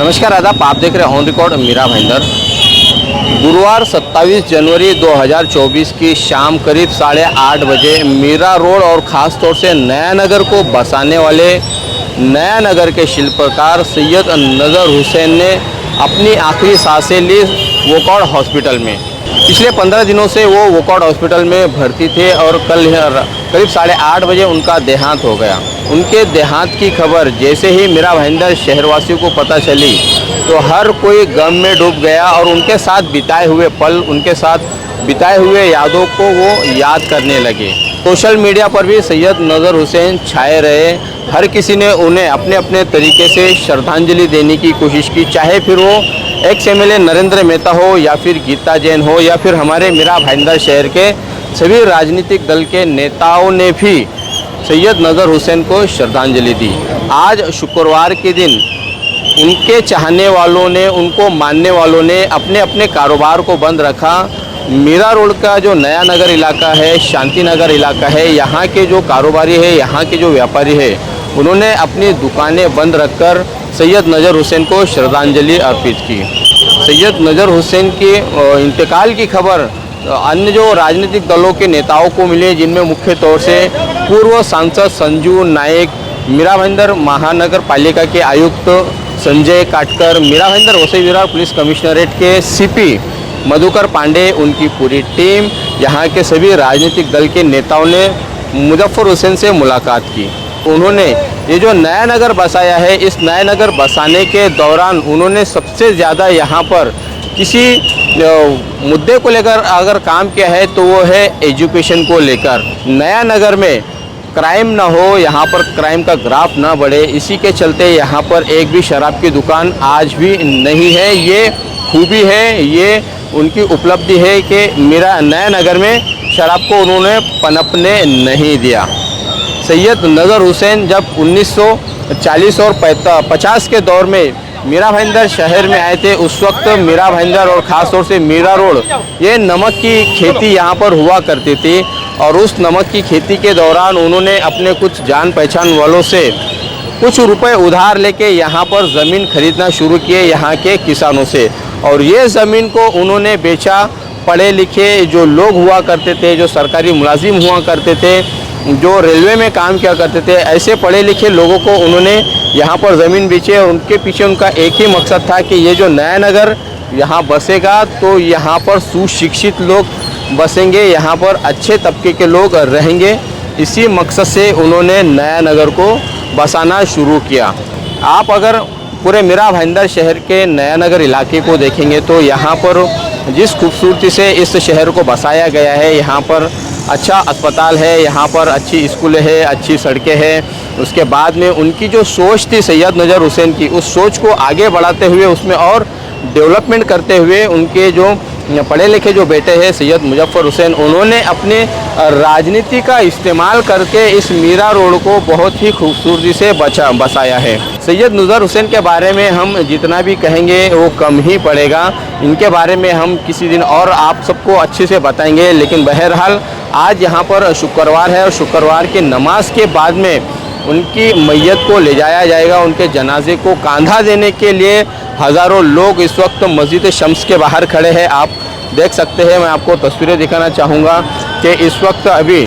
नमस्कार आदाब, आप देख रहे हैं ऑन रिकॉर्ड मीरा भाईंदर। गुरुवार 27 जनवरी 2024 की शाम करीब 8:30 बजे मीरा रोड और ख़ास तौर से नया नगर को बसाने वाले नया नगर के शिल्पकार सैयद नज़र हुसैन ने अपनी आखिरी सांसें ली वोकआउट हॉस्पिटल में। पिछले 15 दिनों से वो वोकआउट हॉस्पिटल में भर्ती थे और कल करीब 8:30 बजे उनका देहांत हो गया। उनके देहांत की खबर जैसे ही मीरा भाईंदर शहरवासियों को पता चली तो हर कोई गम में डूब गया और उनके साथ बिताए हुए पल, उनके साथ बिताए हुए यादों को वो याद करने लगे। सोशल मीडिया पर भी सैयद नज़र हुसैन छाए रहे। हर किसी ने उन्हें अपने अपने तरीके से श्रद्धांजलि देने की कोशिश की, चाहे फिर वो एक्स MLA नरेंद्र मेहता हो या फिर गीता जैन हो या फिर हमारे मीरा भाईंदर शहर के सभी राजनीतिक दल के नेताओं ने भी सैयद नज़र हुसैन को श्रद्धांजलि दी। आज शुक्रवार के दिन उनके चाहने वालों ने, उनको मानने वालों ने अपने अपने कारोबार को बंद रखा। मीरा रोड का जो नया नगर इलाका है, शांति नगर इलाका है, यहाँ के जो कारोबारी है, यहाँ के जो व्यापारी है, उन्होंने अपनी दुकानें बंद रखकर सैयद नज़र हुसैन को श्रद्धांजलि अर्पित की। सैयद नज़र हुसैन के इंतकाल की खबर अन्य जो राजनीतिक दलों के नेताओं को मिले, जिनमें मुख्य तौर से पूर्व सांसद संजू नायक, मीरा भाईंदर महानगर पालिका के आयुक्त संजय काटकर, मीरा भाईंदर वसई विरार पुलिस कमिश्नरेट के CP मधुकर पांडे, उनकी पूरी टीम, यहाँ के सभी राजनीतिक दल के नेताओं ने मुजफ्फर हुसैन से मुलाकात की। उन्होंने ये जो नया नगर बसाया है, इस नया नगर बसाने के दौरान उन्होंने सबसे ज़्यादा यहाँ पर किसी मुद्दे को लेकर अगर काम किया है तो वो है एजुकेशन को लेकर। नया नगर में क्राइम ना हो, यहाँ पर क्राइम का ग्राफ ना बढ़े, इसी के चलते यहाँ पर एक भी शराब की दुकान आज भी नहीं है। ये खूबी है, ये उनकी उपलब्धि है कि मेरा नया नगर में शराब को उन्होंने पनपने नहीं दिया। सैयद नज़र हुसैन जब 1940 और 50 के दौर में मीरा भाईंदर शहर में आए थे, उस वक्त मीरा भाईंदर और ख़ास तौर से मीरा रोड, ये नमक की खेती यहाँ पर हुआ करती थी और उस नमक की खेती के दौरान उन्होंने अपने कुछ जान पहचान वालों से कुछ रुपए उधार लेके यहाँ पर ज़मीन खरीदना शुरू किए यहाँ के किसानों से, और ये ज़मीन को उन्होंने बेचा। पढ़े लिखे जो लोग हुआ करते थे, जो सरकारी मुलाजिम हुआ करते थे, जो रेलवे में काम किया करते थे, ऐसे पढ़े लिखे लोगों को उन्होंने यहाँ पर ज़मीन बेची और उनके पीछे उनका एक ही मकसद था कि ये जो नया नगर यहाँ बसेगा तो यहाँ पर सुशिक्षित लोग बसेंगे, यहाँ पर अच्छे तबके के लोग रहेंगे। इसी मकसद से उन्होंने नया नगर को बसाना शुरू किया। आप अगर पूरे मीरा भाईंदर शहर के नया नगर इलाके को देखेंगे तो यहाँ पर जिस खूबसूरती से इस शहर को बसाया गया है, यहाँ पर अच्छा अस्पताल है, यहाँ पर अच्छी स्कूलें हैं, अच्छी सड़कें हैं। उसके बाद में उनकी जो सोच थी सैयद नज़र हुसैन की, उस सोच को आगे बढ़ाते हुए उसमें और डेवलपमेंट करते हुए उनके जो पढ़े लिखे जो बेटे हैं सैयद मुजफ्फर हुसैन, उन्होंने अपने राजनीति का इस्तेमाल करके इस मीरा रोड को बहुत ही खूबसूरती से बसाया है। सैयद नज़र हुसैन के बारे में हम जितना भी कहेंगे वो कम ही पड़ेगा। इनके बारे में हम किसी दिन और आप सबको अच्छे से बताएंगे, लेकिन बहरहाल आज यहाँ पर शुक्रवार है और शुक्रवार के नमाज के बाद में उनकी मैयत को ले जाया जाएगा। उनके जनाजे को कंधा देने के लिए हज़ारों लोग इस वक्त मस्जिद शम्स के बाहर खड़े हैं। आप देख सकते हैं, मैं आपको तस्वीरें दिखाना चाहूँगा कि इस वक्त अभी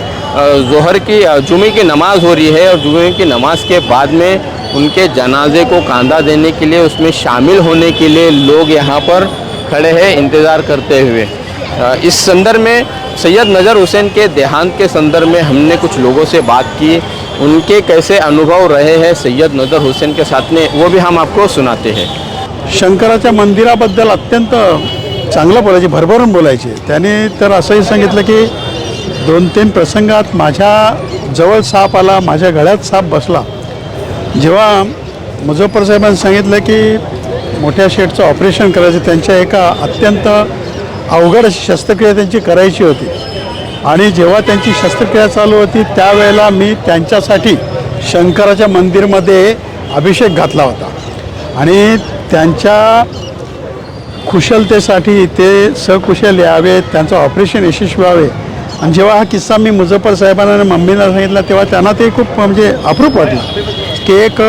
ज़ोहर की जुमे की नमाज़ हो रही है और जुमे की नमाज के बाद में उनके जनाजे को कंधा देने के लिए, उसमें शामिल होने के लिए लोग यहाँ पर खड़े हैं इंतज़ार करते हुए। इस संदर्भ में सैयद नज़र हुसैन के देहांत के संदर्भ में हमने कुछ लोगों से बात की, उनके कैसे अनुभव रहे हैं सैयद नज़र हुसैन के साथ में, वो भी हम आपको सुनाते हैं। शंकराच्या मंदिराबद्दल अत्यंत चांगलं बोलायचे, भरभरून बोलायचे। त्याने तर असंही सांगितलं की 2-3 प्रसंगात माझ्या जवळ साप आला, माझ्या गळ्यात साप बसला। जेव्हा मुजफ्फर साहेबांनी सांगितलं की मोठ्या शेठचं ऑपरेशन करायचं, त्यांच्या एका अत्यंत अवघड अशी शस्त्रक्रिया त्यांची करायची होती आणि जेव्हा त्यांची शस्त्रक्रिया चालू होती त्यावेळेला मी त्यांच्यासाठी शंकराच्या मंदिरमध्ये अभिषेक घातला होता आणि त्यांच्या कुशलतेसाठी ते सकुशल यावे, त्यांचं ऑपरेशन यशस्वी व्हावे। आणि जेव्हा हा किस्सा मी मुजफ्फर साहेबांना आणि मम्मीला सांगितला तेव्हा त्यांना ते खूप म्हणजे अप्रूप वाटलं की एक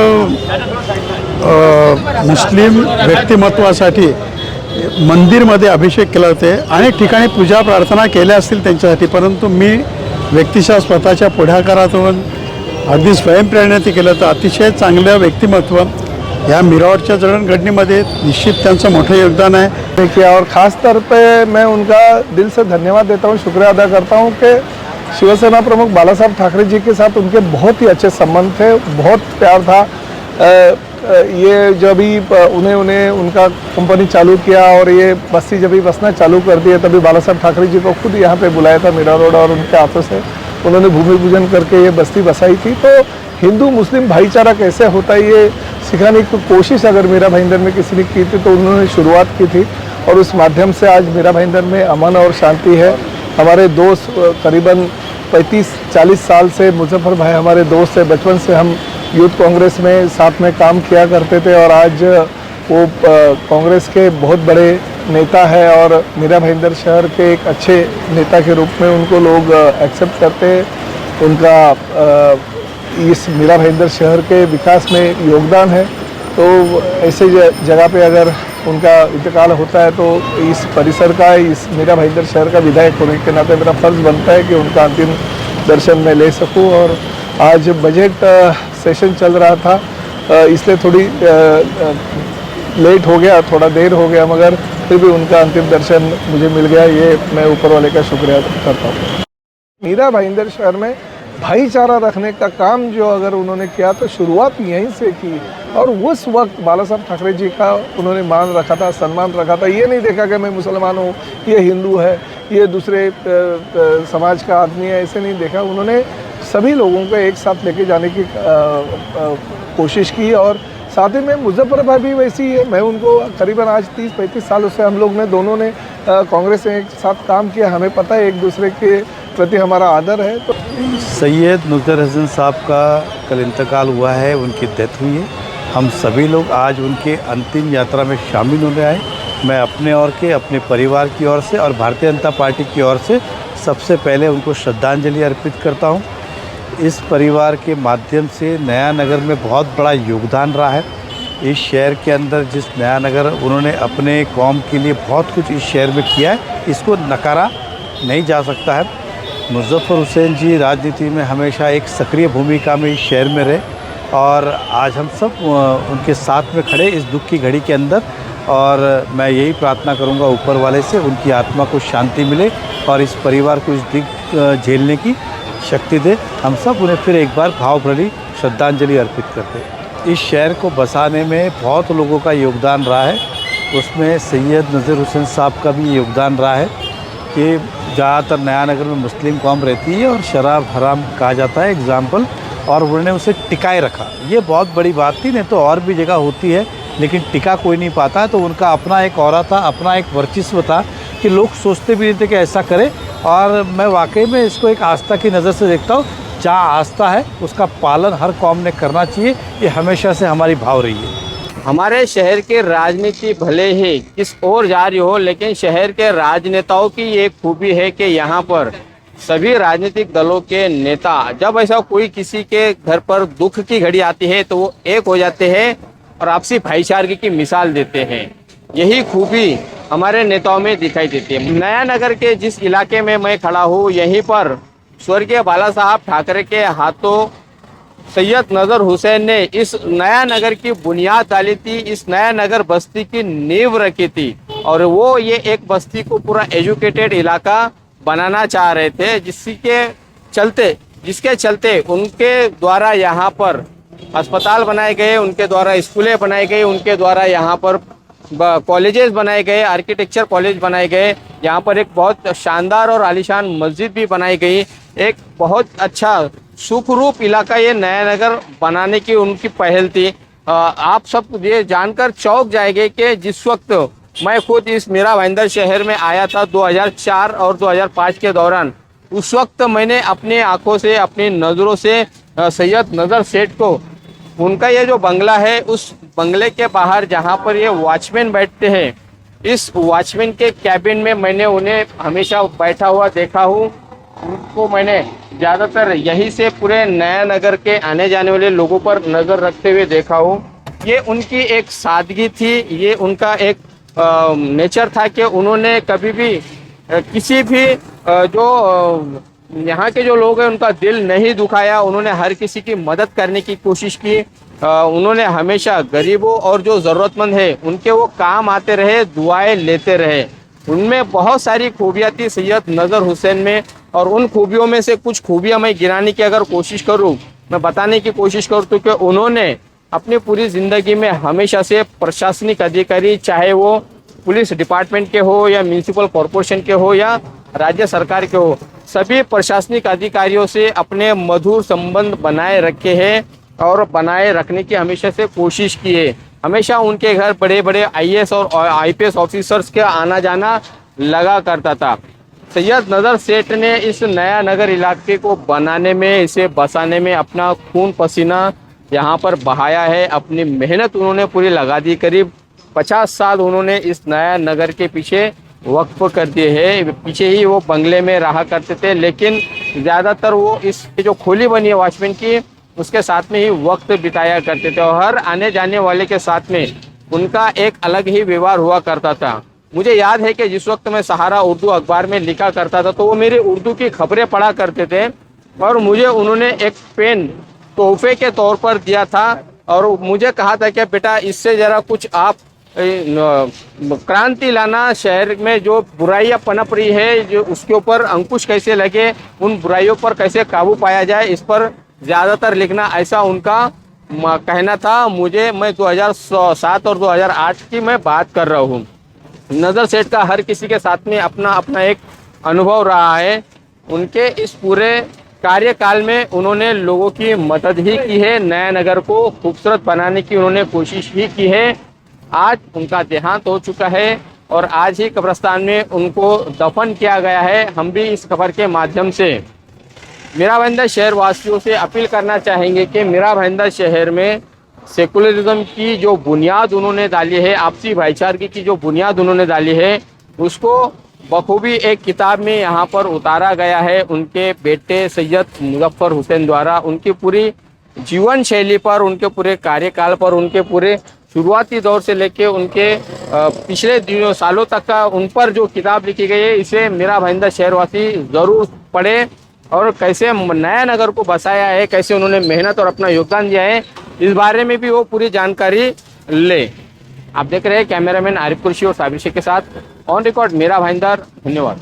मुस्लिम व्यक्तिमत्वासाठी मंदिरमध्ये अभिषेक केला होते. अनेक ठिकाणी पूजा प्रार्थना केल्या असतील त्यांच्यासाठी, परंतु मी व्यक्तिशः स्वतःच्या पुढाकारातून अगदी स्वयंप्रेरणेने केलं. तर अतिशय चांगलं व्यक्तिमत्व या मीरावरच्या जडणघडणीमध्ये निश्चित त्यांचं मोठं योगदान आहे. देखिए, और ख़ास तौर पे मैं उनका दिल से धन्यवाद देता हूँ, शुक्रिया अदा करता हूँ कि शिवसेना प्रमुख बाला साहब ठाकरे जी के साथ उनके बहुत ही अच्छे संबंध थे, बहुत प्यार था. ये जब भी उन्हें उनका कंपनी चालू किया और ये बस्ती जब भी बसना चालू कर दिए, तभी बाला साहब ठाकरे जी को खुद यहाँ पे बुलाया था मीरा रोड, और उनके हाथों से उन्होंने भूमि पूजन करके ये बस्ती बसाई थी. तो हिंदू मुस्लिम भाईचारा कैसे होता है ये सिखाने की कोशिश अगर मीरा भाईंदर में किसी ने की थी तो उन्होंने शुरुआत की थी, और उस माध्यम से आज मीरा भाईंदर में अमन और शांति है. हमारे दोस्त करीबन 35-40 साल से मुजफ्फर भाई हमारे दोस्त है, बचपन से हम यूथ कांग्रेस में साथ में काम किया करते थे, और आज वो कांग्रेस के बहुत बड़े नेता है और मीरा भाईंदर शहर के एक अच्छे नेता के रूप में उनको लोग एक्सेप्ट करते हैं. उनका इस मीरा भाईंदर शहर के विकास में योगदान है. तो ऐसे जगह पे अगर उनका इंतकाल होता है तो इस परिसर का, इस मीरा भाईंदर शहर का विधायक होने के नाते मेरा फ़र्ज़ बनता है कि उनका अंतिम दर्शन मैं ले सकूं. और आज बजट सेशन चल रहा था, इसलिए थोड़ी लेट हो गया, थोड़ा देर हो गया, मगर फिर भी उनका अंतिम दर्शन मुझे मिल गया. ये मैं ऊपर वाले का शुक्रिया करता हूँ. मीरा भाईंदर शहर में भाईचारा रखने का काम जो अगर उन्होंने किया तो शुरुआत यहीं से की, और उस वक्त बाला साहब ठाकरे जी का उन्होंने मान रखा था, सम्मान रखा था. ये नहीं देखा कि मैं मुसलमान हूँ, ये हिंदू है, ये दूसरे समाज का आदमी है, ऐसे नहीं देखा. उन्होंने सभी लोगों को एक साथ लेके जाने की कोशिश की. और साथ ही में मुजफ्फर भाई भी वैसी ही है. मैं उनको करीबन आज 30-35 सालों से हम लोग ने दोनों ने कांग्रेस में एक साथ काम किया. हमें पता है एक दूसरे के प्रति हमारा आदर है. तो सैयद नुसरत हसन साहब का कल इंतकाल हुआ है, उनकी डेथ हुई है. हम सभी लोग आज उनके अंतिम यात्रा में शामिल होने आए. मैं अपने और के अपने परिवार की ओर से और भारतीय जनता पार्टी की ओर से सबसे पहले उनको श्रद्धांजलि अर्पित करता हूं. इस परिवार के माध्यम से नया नगर में बहुत बड़ा योगदान रहा है. इस शहर के अंदर जिस नया नगर उन्होंने अपने कौम के लिए बहुत कुछ इस शहर में किया है, इसको नकारा नहीं जा सकता है. मुजफ्फर हुसैन जी राजनीति में हमेशा एक सक्रिय भूमिका में इस शहर में रहे, और आज हम सब उनके साथ में खड़े इस दुख की घड़ी के अंदर. और मैं यही प्रार्थना करूंगा ऊपर वाले से उनकी आत्मा को शांति मिले और इस परिवार को इस दुख झेलने की शक्ति दे. हम सब उन्हें फिर एक बार भावभरी श्रद्धांजलि अर्पित करते हैं. इस शहर को बसाने में बहुत लोगों का योगदान रहा है. उसमें सैयद नज़ीर हुसैन साहब का भी योगदान रहा है कि ज़्यादातर नया नगर में मुस्लिम कौम रहती है और शराब हराम कहा जाता है एग्ज़ाम्पल, और उन्होंने उसे टिकाए रखा. ये बहुत बड़ी बात थी. नहीं तो और भी जगह होती है लेकिन टिका कोई नहीं पाता है. तो उनका अपना एक ऑरा था, अपना एक वर्चस्व था कि लोग सोचते भी नहीं थे कि ऐसा करें. और मैं वाकई में इसको एक आस्था की नज़र से देखता हूँ. जहाँ आस्था है उसका पालन हर कौम ने करना चाहिए. ये हमेशा से हमारी भाव रही है. हमारे शहर की राजनीति भले ही किस ओर जा रही हो, लेकिन शहर के राजनेताओं की ये खूबी है कि यहाँ पर सभी राजनीतिक दलों के नेता जब ऐसा कोई किसी के घर पर दुख की घड़ी आती है तो वो एक हो जाते हैं और आपसी भाईचारे की मिसाल देते हैं. यही खूबी हमारे नेताओं में दिखाई देती है. नया नगर के जिस इलाके में मैं खड़ा हूँ, यहीं पर स्वर्गीय बाला साहब ठाकरे के हाथों सैयद नज़र हुसैन ने इस नया नगर की बुनियाद डाली थी, इस नया नगर बस्ती की नींव रखी थी. और वो ये एक बस्ती को पूरा एजुकेटेड इलाका बनाना चाह रहे थे, जिसके चलते उनके द्वारा यहाँ पर अस्पताल बनाए गए, उनके द्वारा स्कूलें बनाई गई, उनके द्वारा यहाँ पर कॉलेजेस बनाए गए, आर्किटेक्चर कॉलेज बनाए गए. यहाँ पर एक बहुत शानदार और आलीशान मस्जिद भी बनाई गई. एक बहुत अच्छा सुखरूप इलाका ये नया नगर बनाने की उनकी पहल थी. आप सब ये जानकर चौंक जाएंगे कि जिस वक्त मैं खुद इस मीरा भाईंदर शहर में आया था 2004 और 2005 के दौरान, उस वक्त मैंने अपनी आंखों से, अपनी नज़रों से सैयद नज़र सेठ को, उनका ये जो बंगला है, उस बंगले के बाहर जहाँ पर ये वॉचमैन बैठते हैं, इस वॉचमैन के कैबिन में मैंने उन्हें हमेशा बैठा हुआ देखा हूँ. उनको मैंने ज़्यादातर यहीं से पूरे नया नगर के आने जाने वाले लोगों पर नज़र रखते हुए देखा हूँ. ये उनकी एक सादगी थी, ये उनका एक नेचर था कि उन्होंने कभी भी किसी भी यहाँ के जो लोग हैं उनका दिल नहीं दुखाया। उन्होंने हर किसी की मदद करने की कोशिश की। उन्होंने हमेशा गरीबों और जो ज़रूरतमंद है उनके वो काम आते रहे, दुआएं लेते रहे। उनमें बहुत सारी खूबियाँ थी सैयद नज़र हुसैन में, और उन खूबियों में से कुछ खूबियाँ मैं गिनाने की अगर कोशिश करूँ, मैं बताने की कोशिश करूँ तो कि उन्होंने अपनी पूरी ज़िंदगी में हमेशा से प्रशासनिक अधिकारी, चाहे वो पुलिस डिपार्टमेंट के हो या म्यूनिसिपल कॉरपोरेशन के हो या राज्य सरकार के हो, सभी प्रशासनिक अधिकारियों से अपने मधुर संबंध बनाए रखे हैं और बनाए रखने की हमेशा से कोशिश की है। हमेशा उनके घर बड़े बड़े आईएएस और आईपीएस ऑफिसर्स के आना जाना लगा करता था। सैयद नज़र सेठ ने इस नया नगर इलाके को बनाने में, इसे बसाने में अपना खून पसीना यहाँ पर बहाया है। अपनी मेहनत उन्होंने पूरी लगा दी। करीब 50 साल उन्होंने इस नया नगर के पीछे वक्फ कर दिए हैं। पीछे ही वो बंगले में रहा करते थे, लेकिन ज़्यादातर वो इस जो खोली बनी है वॉचमैन की, उसके साथ में ही वक्त बिताया करते थे और हर आने जाने वाले के साथ में उनका एक अलग ही व्यवहार हुआ करता था। मुझे याद है कि जिस वक्त मैं सहारा उर्दू अखबार में लिखा करता था तो वो मेरी उर्दू की खबरें पढ़ा करते थे और मुझे उन्होंने एक पेन तोहफे के तौर पर दिया था और मुझे कहा था कि बेटा इससे ज़रा कुछ आप क्रांति लाना, शहर में जो बुराइयां पनप रही है जो उसके ऊपर अंकुश कैसे लगे, उन बुराइयों पर कैसे काबू पाया जाए, इस पर ज़्यादातर लिखना, ऐसा उनका कहना था। मैं 2007 और 2008 की मैं बात कर रहा हूँ। नज़र सेठ का हर किसी के साथ में अपना अपना एक अनुभव रहा है। उनके इस पूरे कार्यकाल में उन्होंने लोगों की मदद ही की है, नया नगर को खूबसूरत बनाने की उन्होंने कोशिश ही की है। आज उनका देहांत हो चुका है और आज ही कब्रिस्तान में उनको दफन किया गया है। हम भी इस खबर के माध्यम से मीरा भाईंदर शहर वासियों से अपील करना चाहेंगे कि मीरा भाईंदर शहर में सेकुलरिज्म की जो बुनियाद उन्होंने डाली है, आपसी भाईचारे की जो बुनियाद उन्होंने डाली है, उसको बखूबी एक किताब में यहाँ पर उतारा गया है उनके बेटे सैयद मुजफ्फर हुसैन द्वारा। उनकी पूरी जीवन शैली पर, उनके पूरे कार्यकाल पर, उनके पूरे शुरुआती दौर से लेके उनके पिछले दिनों सालों तक का उन पर जो किताब लिखी गई है, इसे मीरा भाईंदर शहरवासी ज़रूर पढ़े और कैसे नया नगर को बसाया है, कैसे उन्होंने मेहनत और अपना योगदान दिया है, इस बारे में भी वो पूरी जानकारी ले। आप देख रहे हैं कैमरामैन आरिफ कुरशी और साबिर शेख के साथ ऑन रिकॉर्ड मीरा भाईंदर। धन्यवाद।